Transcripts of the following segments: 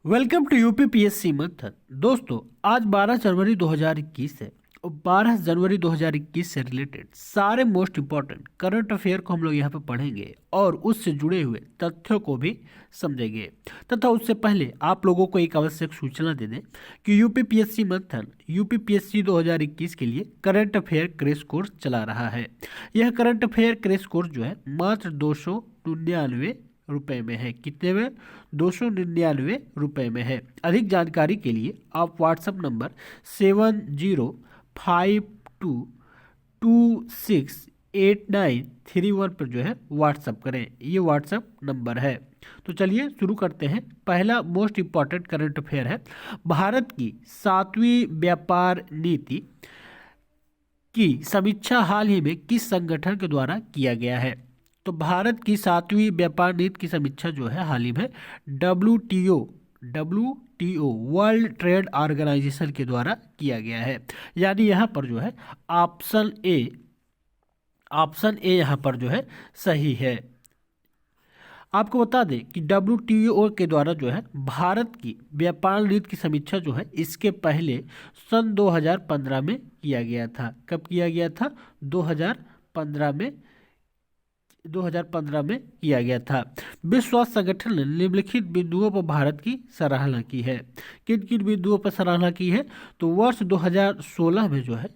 Welcome to UPPSC मंथन। दोस्तों, आज 12 जनवरी 2021 है और 12 जनवरी 2021 से रिलेटेड सारे मोस्ट इंपॉर्टेंट करंट अफेयर को हम लोग यहाँ पे पढ़ेंगे और उससे जुड़े हुए तथ्यों को भी समझेंगे। तथा उससे पहले आप लोगों को एक आवश्यक सूचना दे दें कि यूपीपीएससी मंथन यूपीपीएससी 2021 के लिए करंट अफेयर क्रैश कोर्स चला रहा है। यह करंट अफेयर क्रैश कोर्स जो है मात्र 299 रुपए में है। कितने में? 299 में है। अधिक जानकारी के लिए आप व्हाट्सएप नंबर 7052268931 पर जो है व्हाट्सएप करें। ये व्हाट्सएप नंबर है। तो चलिए शुरू करते हैं। पहला मोस्ट इंपॉर्टेंट करंट अफेयर है, भारत की 7वीं व्यापार नीति की समीक्षा हाल ही में किस संगठन के द्वारा किया गया है? तो भारत की 7वीं व्यापार नीति की समीक्षा जो है हाल ही में डब्ल्यूटीओ वर्ल्ड ट्रेड ऑर्गेनाइजेशन के द्वारा किया गया है। यानी यहाँ पर जो है ऑप्शन ए यहाँ पर जो है सही है। आपको बता दें कि डब्ल्यूटीओ के द्वारा जो है भारत की व्यापार नीति की समीक्षा जो है इसके पहले सन 2015 में किया गया था। कब किया गया था? 2015 में किया गया था। विश्व स्वास्थ्य संगठन ने निम्नलिखित बिंदुओं पर भारत की सराहना की है। किन किन बिंदुओं पर सराहना की है? तो वर्ष 2016 में जो है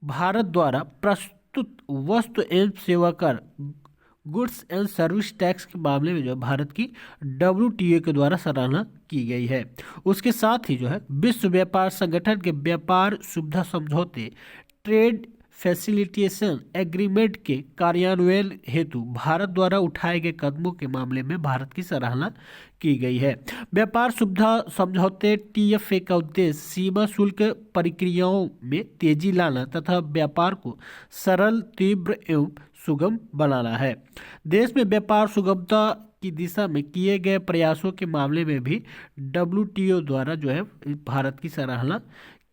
भारत द्वारा प्रस्तुत वस्तु एवं सेवा कर गुड्स एंड सर्विस टैक्स के मामले में जो है भारत की डब्ल्यूटीओ के द्वारा सराहना की गई है। उसके साथ ही जो है विश्व व्यापार संगठन के व्यापार सुविधा समझौते ट्रेड फैसिलिटेशन एग्रीमेंट के कार्यान्वयन हेतु भारत द्वारा उठाए गए कदमों के मामले में भारत की सराहना की गई है। व्यापार सुविधा समझौते टीएफए का उद्देश्य सीमा शुल्क प्रक्रियाओं में तेजी लाना तथा व्यापार को सरल, तीव्र एवं सुगम बनाना है। देश में व्यापार सुगमता की दिशा में किए गए प्रयासों के मामले में भी डब्ल्यूटीओ द्वारा जो है भारत की सराहना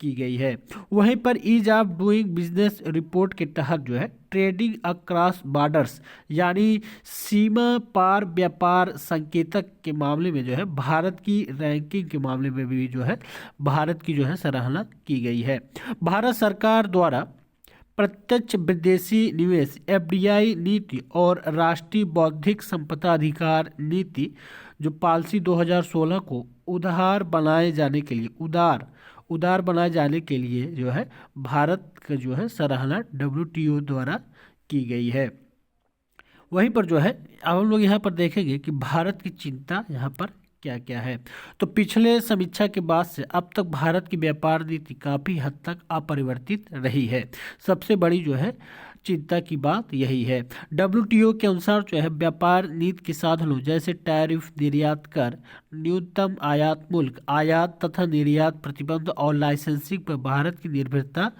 की गई है। वहीं पर ease of doing business report के तहत जो है ट्रेडिंग अक्रॉस बॉर्डर्स यानी सीमा पार व्यापार संकेतक के मामले में जो है भारत की रैंकिंग के मामले में भी जो है भारत की जो है सराहना की गई है। भारत सरकार द्वारा प्रत्यक्ष विदेशी निवेश एफडीआई नीति और राष्ट्रीय बौद्धिक संपदा अधिकार नीति जो पॉलिसी 2016 को उदार बनाए जाने के लिए जो है भारत का जो है सराहना डब्ल्यूटीओ द्वारा की गई है। वहीं पर जो है अब हम लोग यहाँ पर देखेंगे कि भारत की चिंता यहाँ पर क्या क्या है। तो पिछले समीक्षा के बाद से अब तक भारत की व्यापार नीति काफ़ी हद तक अपरिवर्तित रही है। सबसे बड़ी जो है चिंता की बात यही है। डब्ल्यूटीओ के अनुसार जो है व्यापार नीति के साधनों जैसे टैरिफ, निर्यात कर, न्यूनतम आयात मुल्क, आयात तथा निर्यात प्रतिबंध और लाइसेंसिंग पर भारत की निर्भरता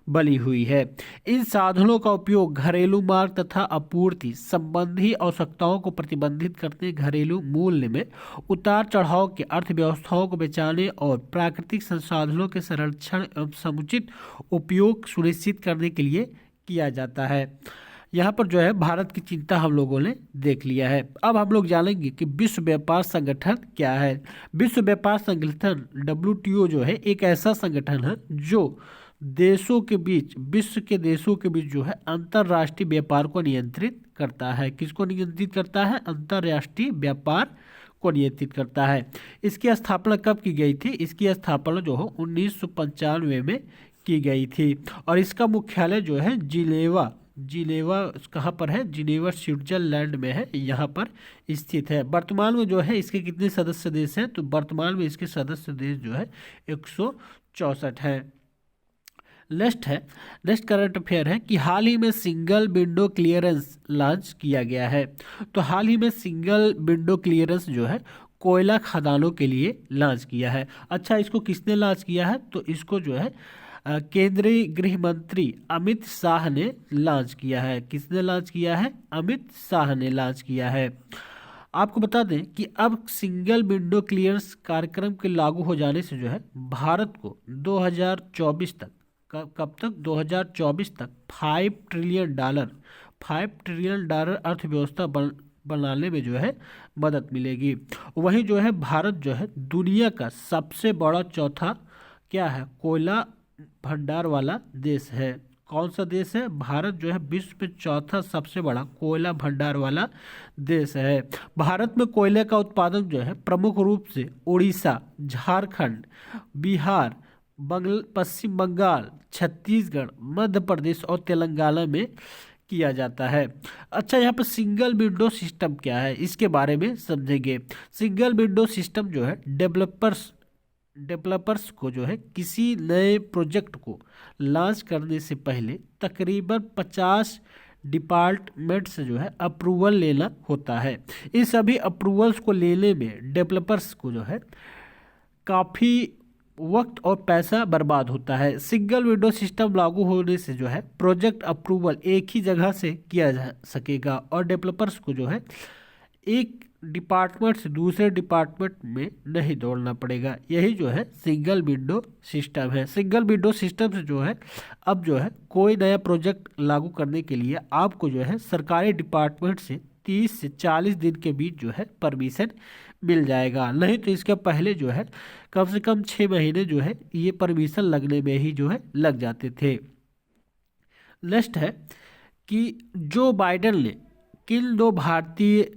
बनी हुई है। इन साधनों का उपयोग घरेलू मार्ग तथा आपूर्ति संबंधी आवश्यकताओं को प्रतिबंधित करने, घरेलू मूल्य में उतार चढ़ाव के अर्थव्यवस्थाओं को बचाने और प्राकृतिक संसाधनों के संरक्षण एवं समुचित उपयोग सुनिश्चित करने के लिए किया जाता है। यहाँ पर जो है भारत की चिंता हम लोगों ने देख लिया है। अब हम लोग जानेंगे कि विश्व व्यापार संगठन क्या है। विश्व व्यापार संगठन डब्ल्यूटीओ जो है एक ऐसा संगठन है जो विश्व के देशों के बीच जो है अंतर्राष्ट्रीय व्यापार को नियंत्रित करता है। किसको नियंत्रित करता है? अंतर्राष्ट्रीय व्यापार को नियंत्रित करता है। इसकी स्थापना कब की गई थी? इसकी स्थापना जो है 1995 में की गई थी और इसका मुख्यालय जो है जिनेवा कहाँ पर है? जिनेवा स्विट्जरलैंड में है, यहाँ पर स्थित है। वर्तमान में जो है इसके कितने सदस्य देश हैं? तो वर्तमान में इसके सदस्य देश जो है 164 है। नेक्स्ट करंट अफेयर है कि हाल ही में सिंगल विंडो क्लियरेंस लॉन्च किया गया है। तो हाल ही में सिंगल विंडो क्लियरेंस जो है कोयला खदानों के लिए लॉन्च किया है। अच्छा, इसको किसने लॉन्च किया है? तो इसको जो है केंद्रीय गृह मंत्री अमित शाह ने लॉन्च किया है। किसने लॉन्च किया है? अमित शाह ने लॉन्च किया है। आपको बता दें कि अब सिंगल विंडो क्लियरेंस कार्यक्रम के लागू हो जाने से जो है भारत को 2024 तक कब तक? 2024 तक $5 ट्रिलियन अर्थव्यवस्था बनाने में जो है मदद मिलेगी। वहीं जो है भारत जो है दुनिया का सबसे बड़ा चौथा क्या है, कोयला भंडार वाला देश है। कौन सा देश है? भारत जो है विश्व में चौथा सबसे बड़ा कोयला भंडार वाला देश है। भारत में कोयले का उत्पादन जो है प्रमुख रूप से उड़ीसा, झारखंड, बिहार, पश्चिम बंगाल, छत्तीसगढ़, मध्य प्रदेश और तेलंगाना में किया जाता है। अच्छा, यहाँ पर सिंगल विंडो सिस्टम क्या है, इसके बारे में समझेंगे। सिंगल विंडो सिस्टम जो है डेवलपर्स को जो है किसी नए प्रोजेक्ट को लॉन्च करने से पहले तकरीबन 50 डिपार्टमेंट से जो है अप्रूवल लेना होता है। इन सभी अप्रूवल्स को लेने में डेवलपर्स को जो है काफ़ी वक्त और पैसा बर्बाद होता है। सिंगल विंडो सिस्टम लागू होने से जो है प्रोजेक्ट अप्रूवल एक ही जगह से किया जा सकेगा और डेवलपर्स को जो है एक डिपार्टमेंट से दूसरे डिपार्टमेंट में नहीं दौड़ना पड़ेगा। यही जो है सिंगल विंडो सिस्टम है। सिंगल विंडो सिस्टम से जो है अब जो है कोई नया प्रोजेक्ट लागू करने के लिए आपको जो है सरकारी डिपार्टमेंट से 30 से 40 दिन के बीच जो है परमिशन मिल जाएगा। नहीं तो इसके पहले जो है कम से कम 6 महीने जो है ये परमिशन लगने में ही जो है लग जाते थे। नेक्स्ट है कि जो बाइडेन ने किन दो भारतीय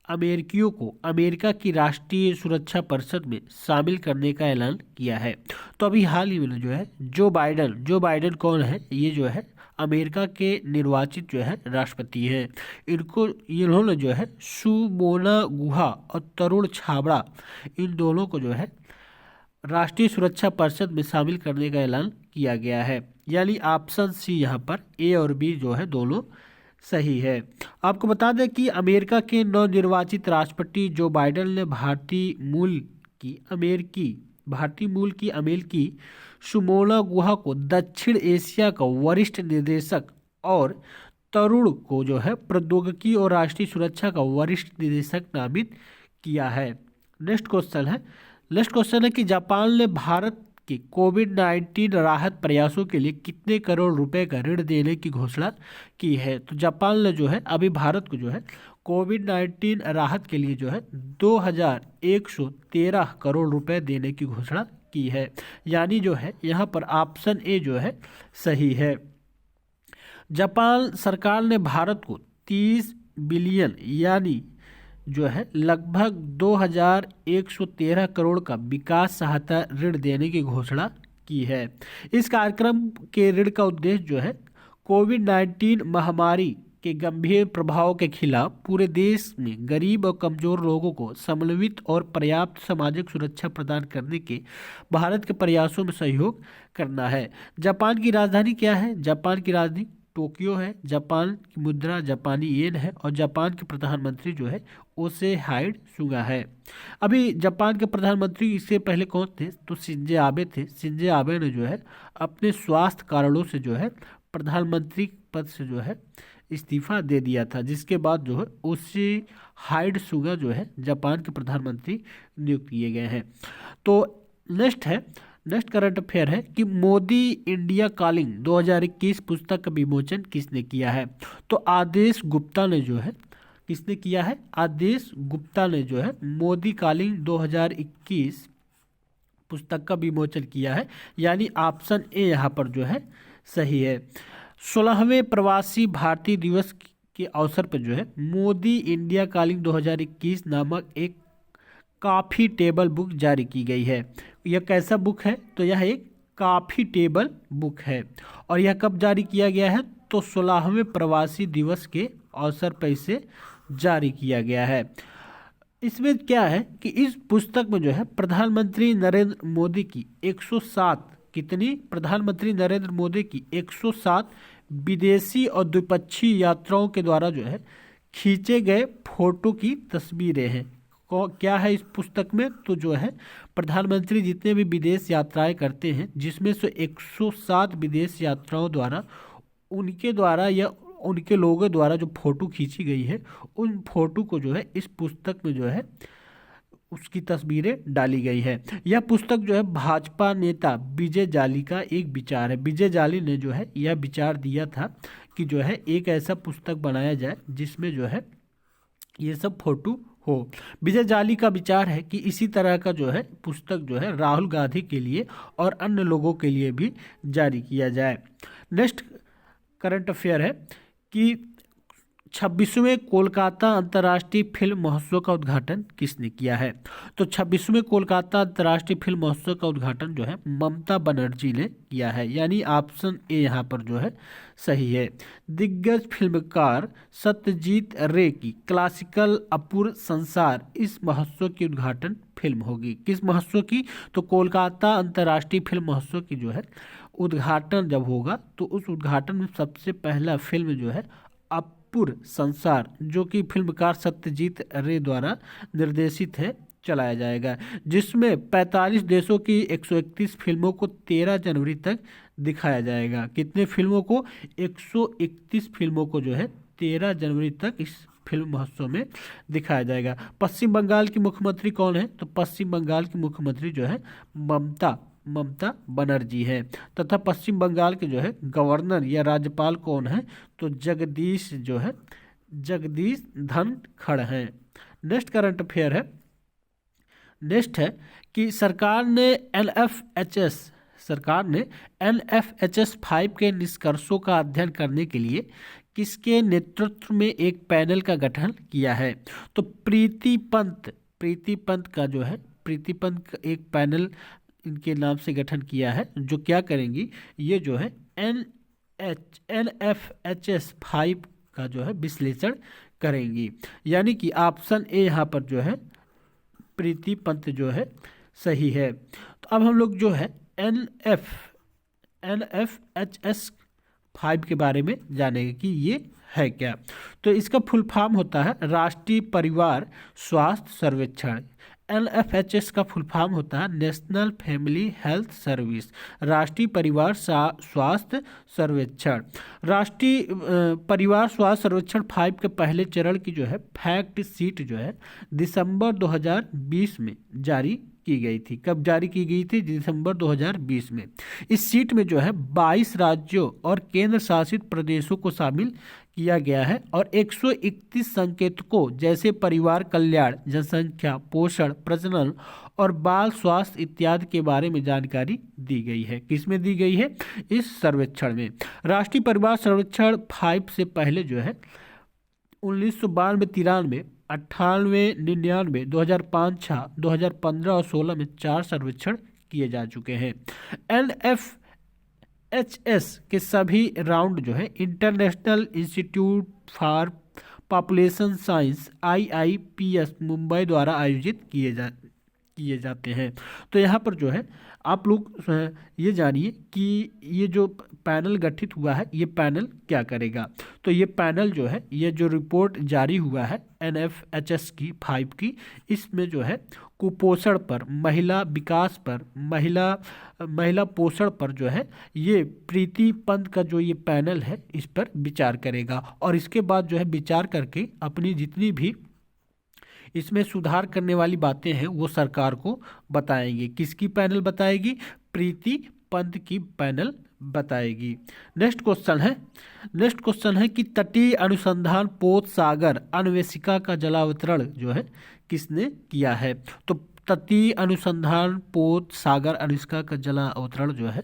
अमेरिकियों को अमेरिका की राष्ट्रीय सुरक्षा परिषद में शामिल करने का ऐलान किया है। तो अभी हाल ही में जो है जो बाइडेन कौन है? ये जो है अमेरिका के निर्वाचित जो है राष्ट्रपति हैं। इन्होंने जो है सुमोना गुहा और तरुण छाबड़ा इन दोनों को जो है राष्ट्रीय सुरक्षा परिषद में शामिल करने का ऐलान किया गया है। यानी ऑप्शन सी यहाँ पर ए और बी जो है दोनों सही है। आपको बता दें कि अमेरिका के नवनिर्वाचित राष्ट्रपति जो बाइडेन ने भारतीय मूल की अमेरिकी सुमोना गुहा को दक्षिण एशिया का वरिष्ठ निदेशक और तरुण को जो है प्रौद्योगिकी और राष्ट्रीय सुरक्षा का वरिष्ठ निदेशक नामित किया है। नेक्स्ट क्वेश्चन है कि जापान ने भारत के कोविड-19 राहत प्रयासों के लिए कितने करोड़ रुपए का ऋण देने की घोषणा की है। तो जापान ने जो है अभी भारत को जो है कोविड-19 राहत के लिए जो है 2113 करोड़ रुपए देने की घोषणा की है। यानी जो है यहाँ पर ऑप्शन ए जो है सही है। जापान सरकार ने भारत को 30 बिलियन यानी जो है लगभग 2113 करोड़ का विकास सहायता ऋण देने की घोषणा की है। इस कार्यक्रम के ऋण का उद्देश्य जो है कोविड-19 महामारी के गंभीर प्रभाव के खिलाफ पूरे देश में गरीब और कमजोर लोगों को समन्वित और पर्याप्त सामाजिक सुरक्षा प्रदान करने के भारत के प्रयासों में सहयोग करना है। जापान की राजधानी क्या है? जापान की राजधानी टोक्यो है। जापान की मुद्रा जापानी येन है और जापान के प्रधानमंत्री जो है योशिहिडे सुगा है। अभी जापान के प्रधानमंत्री इससे पहले कौन थे? तो शिंजो आबे थे। शिंजो आबे ने जो है अपने स्वास्थ्य कारणों से जो है प्रधानमंत्री पद से जो है इस्तीफा दे दिया था, जिसके बाद जो है योशिहिडे सुगा जो है जापान के प्रधानमंत्री नियुक्त किए गए हैं। तो नेक्स्ट करंट अफेयर है कि मोदी इंडिया कॉलिंग 2021 पुस्तक का विमोचन किसने किया है? तो आदेश गुप्ता ने जो है किसने किया है? आदेश गुप्ता ने जो है मोदी कॉलिंग 2021 पुस्तक का विमोचन किया है। यानी ऑप्शन ए यहाँ पर जो है सही है। 16वें प्रवासी भारतीय दिवस के अवसर पर जो है मोदी इंडिया कॉलिंग 2021 नामक एक कॉफी टेबल बुक जारी की गई है। यह कैसा बुक है? तो यह एक कॉफी टेबल बुक है और यह कब जारी किया गया है? तो 16वें प्रवासी दिवस के अवसर पर इसे जारी किया गया है। इसमें क्या है कि इस पुस्तक में जो है प्रधानमंत्री नरेंद्र मोदी की 107 विदेशी और द्विपक्षीय यात्राओं के द्वारा जो है खींचे गए फोटो की तस्वीरें हैं। क्या है इस पुस्तक में? तो जो है प्रधानमंत्री जितने भी विदेश यात्राएं करते हैं, जिसमें से 107 विदेश यात्राओं द्वारा उनके द्वारा या उनके लोगों द्वारा जो फोटो खींची गई है, उन फोटो को जो है इस पुस्तक में जो है उसकी तस्वीरें डाली गई है। यह पुस्तक जो है भाजपा नेता विजय जाली का एक विचार है। विजय जाली ने जो है यह विचार दिया था कि जो है एक ऐसा पुस्तक बनाया जाए जिसमें जो है ये सब फोटो हो। विजय जाली का विचार है कि इसी तरह का जो है पुस्तक जो है राहुल गांधी के लिए और अन्य लोगों के लिए भी जारी किया जाए। नेक्स्ट करंट अफेयर है कि 26वें कोलकाता अंतर्राष्ट्रीय फिल्म महोत्सव का उद्घाटन किसने किया है? तो 26वें कोलकाता अंतर्राष्ट्रीय फिल्म महोत्सव का उद्घाटन जो है ममता बनर्जी ने किया है, यानी ऑप्शन ए यहाँ पर जो है सही है। दिग्गज फिल्मकार सत्यजीत रे की क्लासिकल अपूर्व संसार इस महोत्सव की उद्घाटन फिल्म होगी। किस महोत्सव की? तो कोलकाता अंतर्राष्ट्रीय फिल्म महोत्सव की जो है उद्घाटन जब होगा तो उस उद्घाटन में सबसे पहला फिल्म जो है अपूर्व संसार, जो कि फिल्मकार सत्यजीत रे द्वारा निर्देशित है, चलाया जाएगा, जिसमें 45 देशों की 131 फिल्मों को 13 जनवरी तक दिखाया जाएगा। कितने फिल्मों को? 131 फिल्मों को जो है 13 जनवरी तक इस फिल्म महोत्सव में दिखाया जाएगा। पश्चिम बंगाल की मुख्यमंत्री कौन है? तो पश्चिम बंगाल की मुख्यमंत्री जो है ममता बनर्जी है, तथा पश्चिम बंगाल के जो है गवर्नर या राज्यपाल कौन है? तो जगदीश धनखड़ हैं। नेक्स्ट करंट अफेयर है, नेक्स्ट है कि सरकार ने NFHS 5 के निष्कर्षों का अध्ययन करने के लिए किसके नेतृत्व में एक पैनल का गठन किया है? तो प्रीति पंत का जो है एक पैनल इनके नाम से गठन किया है, जो क्या करेंगी? ये जो है NFHS 5 का जो है विश्लेषण करेंगी, यानी कि ऑप्शन ए यहाँ पर जो है प्रीति पंत जो है सही है। तो अब हम लोग जो है NFHS 5 के बारे में जानेंगे कि ये है क्या। तो इसका फुल फॉर्म होता है राष्ट्रीय परिवार स्वास्थ्य सर्वेक्षण। NFHS का फुल फॉर्म होता है नेशनल फैमिली हेल्थ सर्विस, राष्ट्रीय परिवार स्वास्थ्य सर्वेक्षण। राष्ट्रीय परिवार स्वास्थ्य सर्वेक्षण 5 के पहले चरण की जो है फैक्ट शीट जो है दिसंबर 2020 में जारी की गई थी। कब जारी की गई थी? दिसंबर 2020 में। इस सीट में जो है 22 राज्यों और केंद्र शासित प्रदेशों को शामिल किया गया है और 131 संकेतकों जैसे परिवार कल्याण, जनसंख्या, पोषण, प्रजनन और बाल स्वास्थ्य इत्यादि के बारे में जानकारी दी गई है। किसमें दी गई है? इस सर्वेक्षण में। राष्ट्रीय परिवार सर्वेक्षण 5 से पहले जो है 1992, 93, 98, 99, 2005, 6, 2015 और 16 में 4 सर्वेक्षण किए जा चुके हैं। NFHS के सभी राउंड जो है international institute for population science IIPS Mumbai द्वारा आयोजित किए जाते हैं। तो यहाँ पर जो है आप लोग ये जानिए कि ये जो पैनल गठित हुआ है ये पैनल क्या करेगा। तो ये पैनल जो है, ये जो रिपोर्ट जारी हुआ है NFHS की 5 की, इसमें जो है कुपोषण पर, महिला विकास पर, महिला पोषण पर जो है ये प्रीति पंत का जो ये पैनल है इस पर विचार करेगा और इसके बाद जो है विचार करके अपनी जितनी भी इसमें सुधार करने वाली बातें हैं वो सरकार को बताएंगे। किसकी पैनल बताएगी? प्रीति पंत की पैनल बताएगी। नेक्स्ट क्वेश्चन है कि तटीय अनुसंधान पोत सागर अन्वेषिका का जलावतरण जो है किसने किया है? तो तटीय अनुसंधान पोत सागर अन्वेषिका का जलावतरण जो है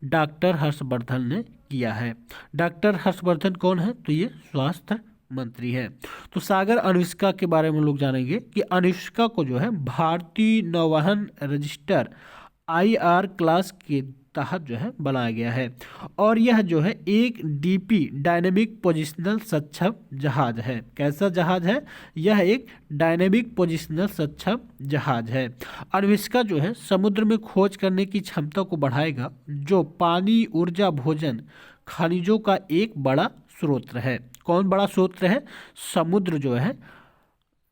डॉक्टर हर्षवर्धन ने किया है। डॉक्टर हर्षवर्धन कौन है? तो ये स्वास्थ्य मंत्री है। तो सागर अन्वेषिका के बारे में लोग जानेंगे कि अन्वेषिका को जो है भारतीय नौवहन रजिस्टर IR क्लास के तहत जो है बनाया गया है और यह जो है एक DP डायनेमिक पोजिशनल सक्षम जहाज है। कैसा जहाज है? यह एक डायनेमिक पोजिशनल सक्षम जहाज है। अन्वेषिका जो है समुद्र में खोज करने की क्षमता को बढ़ाएगा, जो पानी, ऊर्जा, भोजन, खनिजों का एक बड़ा स्रोत है। कौन बड़ा स्रोत है? समुद्र जो है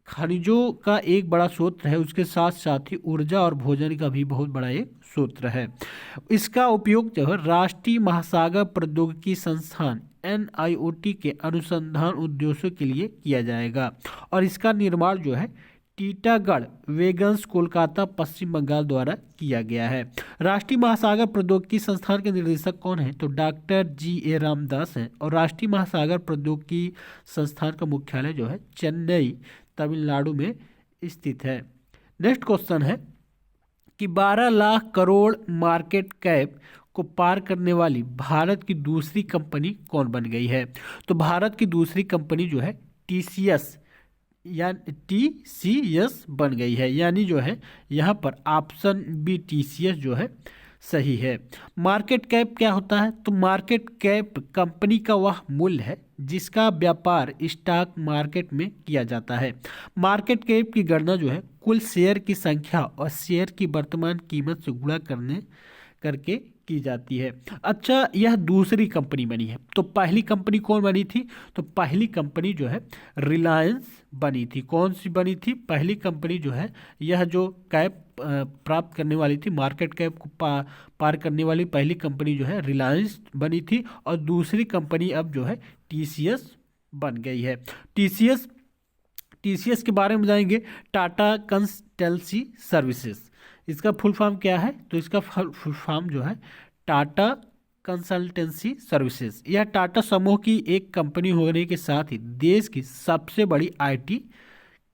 खनिजों का एक बड़ा स्रोत है, उसके साथ साथ ही ऊर्जा और भोजन का भी बहुत बड़ा एक स्रोत है। इसका उपयोग जो है राष्ट्रीय महासागर प्रौद्योगिकी संस्थान NIOT के अनुसंधान उद्देश्यों के लिए किया जाएगा और इसका निर्माण जो है टीटागढ़ वेगन्स कोलकाता पश्चिम बंगाल द्वारा किया गया है। राष्ट्रीय महासागर प्रौद्योगिकी संस्थान के निर्देशक कौन है? तो डॉक्टर GA रामदास हैं और राष्ट्रीय महासागर प्रौद्योगिकी संस्थान का मुख्यालय जो है चेन्नई तमिलनाडु में स्थित है। नेक्स्ट क्वेश्चन है कि 12 लाख करोड़ मार्केट कैप को पार करने वाली भारत की दूसरी कंपनी कौन बन गई है? तो भारत की दूसरी कंपनी जो है टीसीएस या टीसीएस बन गई है, यानी जो है यहाँ पर ऑप्शन बी टीसीएस जो है सही है। मार्केट कैप क्या होता है? तो मार्केट कैप कंपनी का वह मूल्य है जिसका व्यापार स्टॉक मार्केट में किया जाता है। मार्केट कैप की गणना जो है कुल शेयर की संख्या और शेयर की वर्तमान कीमत से गुणा करके की जाती है। अच्छा, यह दूसरी कंपनी बनी है, तो पहली कंपनी कौन बनी थी? तो पहली कंपनी जो है रिलायंस बनी थी। कौन सी बनी थी? पहली कंपनी जो है यह जो कैप प्राप्त करने वाली थी, मार्केट कैप को पार करने वाली पहली कंपनी जो है रिलायंस बनी थी, और दूसरी कंपनी अब जो है टीसीएस बन गई है। टीसीएस के बारे में जानेंगे। टाटा कंसल्टेंसी सर्विसेज, इसका फुल फॉर्म क्या है? तो इसका फुल फॉर्म जो है टाटा कंसल्टेंसी सर्विसेज। यह टाटा समूह की एक कंपनी होने के साथ ही देश की सबसे बड़ी आईटी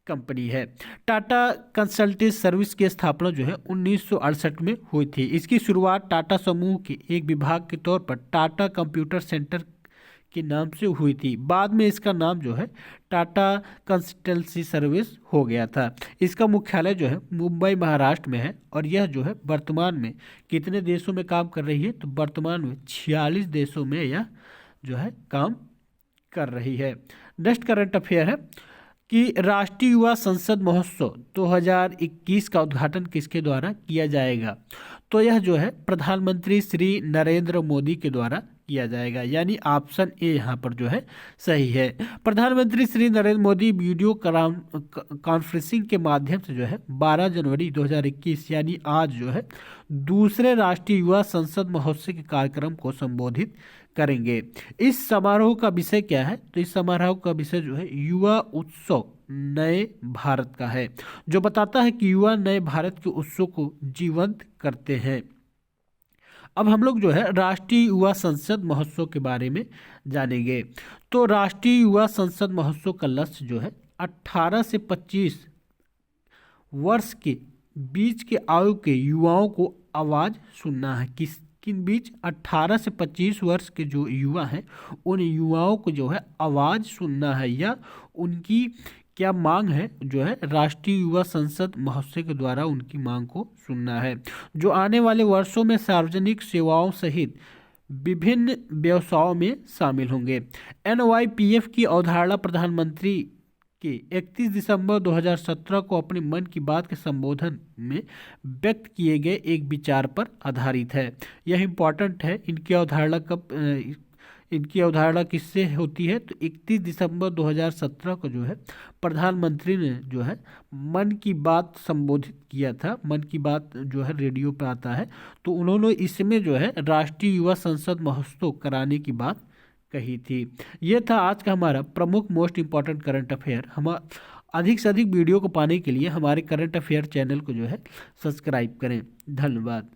कंपनी है। टाटा कंसल्टेंसी सर्विस की स्थापना जो है 1968 में हुई थी। इसकी शुरुआत टाटा समूह के एक विभाग के तौर पर टाटा कंप्यूटर सेंटर के नाम से हुई थी। बाद में इसका नाम जो है टाटा कंसल्टेंसी सर्विस हो गया था। इसका मुख्यालय जो है मुंबई महाराष्ट्र में है, और यह जो है वर्तमान में कितने देशों में काम कर रही है? तो वर्तमान में 46 देशों में यह जो है काम कर रही है। नेक्स्ट करंट अफेयर है कि राष्ट्रीय युवा संसद महोत्सव 2021 का उद्घाटन किसके द्वारा किया जाएगा? तो यह जो है प्रधानमंत्री श्री नरेंद्र मोदी के द्वारा किया जाएगा, यानी ऑप्शन ए यहाँ पर जो है सही है। प्रधानमंत्री श्री नरेंद्र मोदी वीडियो कॉन्फ्रेंसिंग के माध्यम से जो है 12 जनवरी 2021 यानी आज जो है दूसरे राष्ट्रीय युवा संसद महोत्सव के कार्यक्रम को संबोधित करेंगे। इस समारोह का विषय क्या है? तो इस समारोह का विषय जो है युवा उत्सव नए भारत का है, जो बताता है कि युवा नए भारत के उत्सव को जीवंत करते हैं। अब हम लोग जो है राष्ट्रीय युवा संसद महोत्सव के बारे में जानेंगे। तो राष्ट्रीय युवा संसद महोत्सव का लक्ष्य जो है 18 से 25 वर्ष के बीच के आयु के युवाओं को आवाज़ सुनना है। किन बीच? 18 से 25 वर्ष के जो युवा हैं उन युवाओं को जो है आवाज़ सुनना है, या उनकी क्या मांग है जो है राष्ट्रीय युवा संसद महोत्सव के द्वारा उनकी मांग को सुनना है, जो आने वाले वर्षों में सार्वजनिक सेवाओं सहित विभिन्न व्यवसायों में शामिल होंगे। NYPF की अवधारणा प्रधानमंत्री के 31 दिसंबर 2017 को अपने मन की बात के संबोधन में व्यक्त किए गए एक विचार पर आधारित है। यह इम्पॉर्टेंट है। इनकी अवधारणा किससे होती है? तो 31 दिसंबर 2017 को जो है प्रधानमंत्री ने जो है मन की बात संबोधित किया था। मन की बात जो है रेडियो पे आता है, तो उन्होंने इसमें जो है राष्ट्रीय युवा संसद महोत्सव कराने की बात कही थी। ये था आज का हमारा प्रमुख मोस्ट इम्पॉर्टेंट करंट अफेयर। हम अधिक से अधिक वीडियो को पाने के लिए हमारे करंट अफेयर चैनल को जो है सब्सक्राइब करें। धन्यवाद।